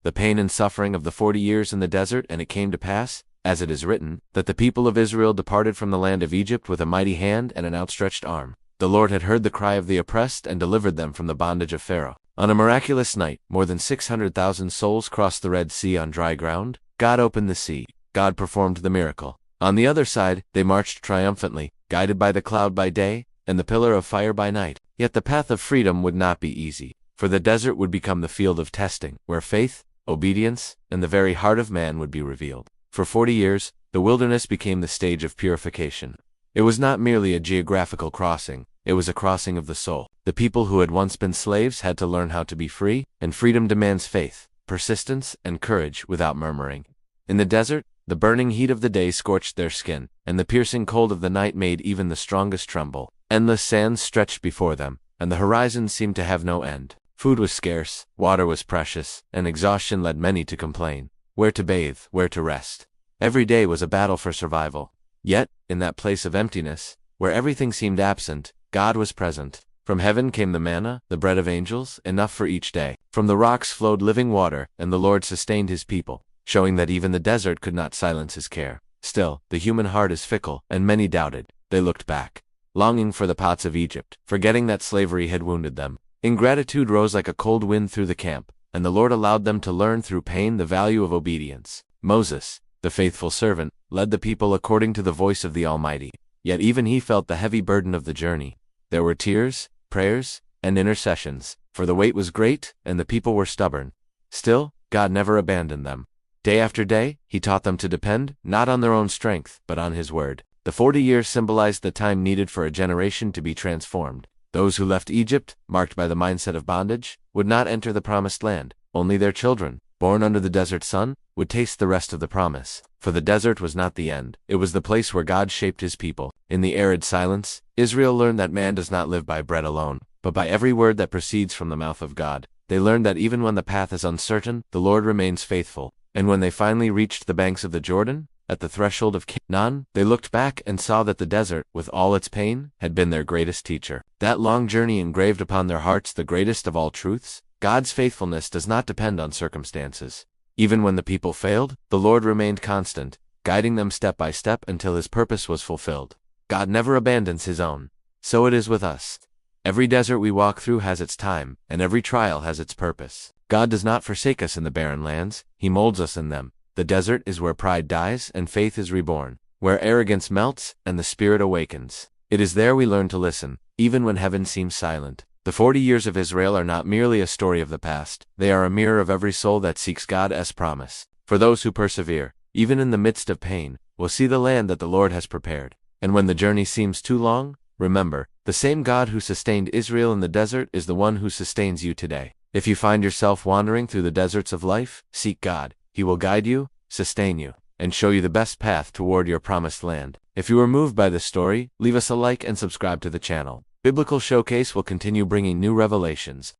the pain and suffering of the 40 years in the desert. And it came to pass, as it is written, that the people of Israel departed from the land of Egypt with a mighty hand and an outstretched arm. The Lord had heard the cry of the oppressed and delivered them from the bondage of Pharaoh. On a miraculous night, more than 600,000 souls crossed the Red Sea on dry ground. God opened the sea. God performed the miracle. On the other side, they marched triumphantly, guided by the cloud by day and the pillar of fire by night. Yet the path of freedom would not be easy, for the desert would become the field of testing, where faith, obedience, and the very heart of man would be revealed. For 40 years, the wilderness became the stage of purification. It was not merely a geographical crossing, it was a crossing of the soul. The people who had once been slaves had to learn how to be free, and freedom demands faith, persistence, and courage without murmuring. In the desert, the burning heat of the day scorched their skin, and the piercing cold of the night made even the strongest tremble. Endless sands stretched before them, and the horizon seemed to have no end. Food was scarce, water was precious, and exhaustion led many to complain. Where to bathe, where to rest. Every day was a battle for survival. Yet, in that place of emptiness, where everything seemed absent, God was present. From heaven came the manna, the bread of angels, enough for each day. From the rocks flowed living water, and the Lord sustained his people, showing that even the desert could not silence his care. Still, the human heart is fickle, and many doubted. They looked back, longing for the pots of Egypt, forgetting that slavery had wounded them. Ingratitude rose like a cold wind through the camp, and the Lord allowed them to learn through pain the value of obedience. Moses, the faithful servant, led the people according to the voice of the Almighty. Yet even he felt the heavy burden of the journey. There were tears, prayers, and intercessions, for the weight was great, and the people were stubborn. Still, God never abandoned them. Day after day, he taught them to depend, not on their own strength, but on his word. The 40 years symbolized the time needed for a generation to be transformed. Those who left Egypt, marked by the mindset of bondage, would not enter the promised land. Only their children, born under the desert sun, would taste the rest of the promise. For the desert was not the end. It was the place where God shaped his people. In the arid silence, Israel learned that man does not live by bread alone, but by every word that proceeds from the mouth of God. They learned that even when the path is uncertain, the Lord remains faithful. And when they finally reached the banks of the Jordan, at the threshold of Canaan, they looked back and saw that the desert, with all its pain, had been their greatest teacher. That long journey engraved upon their hearts the greatest of all truths. God's faithfulness does not depend on circumstances. Even when the people failed, the Lord remained constant, guiding them step by step until his purpose was fulfilled. God never abandons his own. So it is with us. Every desert we walk through has its time, and every trial has its purpose. God does not forsake us in the barren lands, he molds us in them. The desert is where pride dies and faith is reborn, where arrogance melts and the spirit awakens. It is there we learn to listen, even when heaven seems silent. The 40 years of Israel are not merely a story of the past, they are a mirror of every soul that seeks God's promise. For those who persevere, even in the midst of pain, will see the land that the Lord has prepared. And when the journey seems too long, remember, the same God who sustained Israel in the desert is the one who sustains you today. If you find yourself wandering through the deserts of life, seek God. He will guide you, sustain you, and show you the best path toward your promised land. If you were moved by this story, leave us a like and subscribe to the channel. Biblical Showcase will continue bringing new revelations,